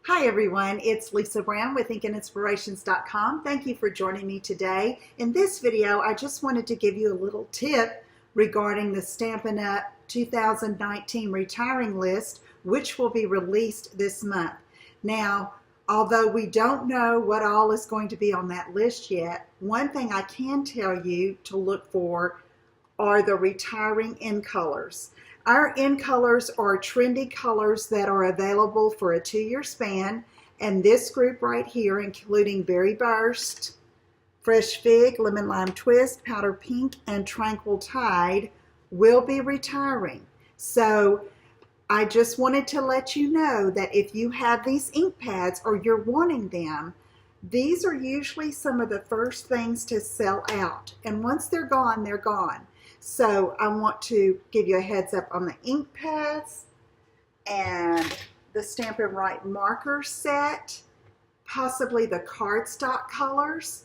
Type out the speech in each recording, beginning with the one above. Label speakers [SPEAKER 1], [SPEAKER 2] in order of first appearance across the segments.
[SPEAKER 1] Hi everyone, it's Lisa Brown with InkandInspirations.com. Thank you for joining me today. In this video, I just wanted to give you a little tip regarding the Stampin' Up! 2019 retiring list, which will be released this month. Now, although we don't know what all is going to be on that list yet, one thing I can tell you to look for are the retiring in colors. Our in colors are trendy colors that are available for a 2-year span, and this group right here, including Berry Burst, Fresh Fig, Lemon Lime Twist, Powder Pink, and Tranquil Tide, will be retiring. So I just wanted to let you know that if you have these ink pads or you're wanting them, these are usually some of the first things to sell out. And once they're gone, they're gone. So I want to give you a heads up on the ink pads and the Stampin' Right marker set, possibly the cardstock colors.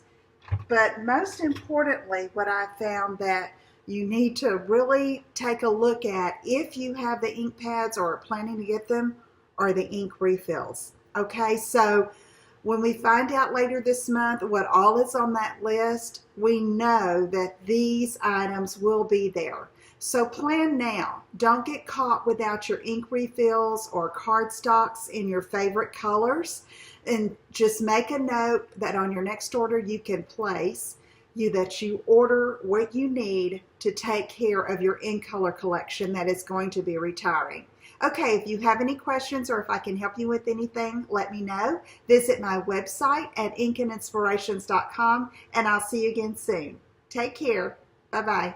[SPEAKER 1] But most importantly, what I found that you need to really take a look at if you have the ink pads or are planning to get them are the ink refills. Okay, so when we find out later this month what all is on that list, we know that these items will be there. So plan now. Don't get caught without your ink refills or cardstocks in your favorite colors. And just make a note that on your next order you can place that you order what you need to take care of your in color collection that is going to be retiring. Okay, if you have any questions or if I can help you with anything, let me know. Visit my website at InkandInspirations.com, and I'll see you again soon. Take care. Bye-bye.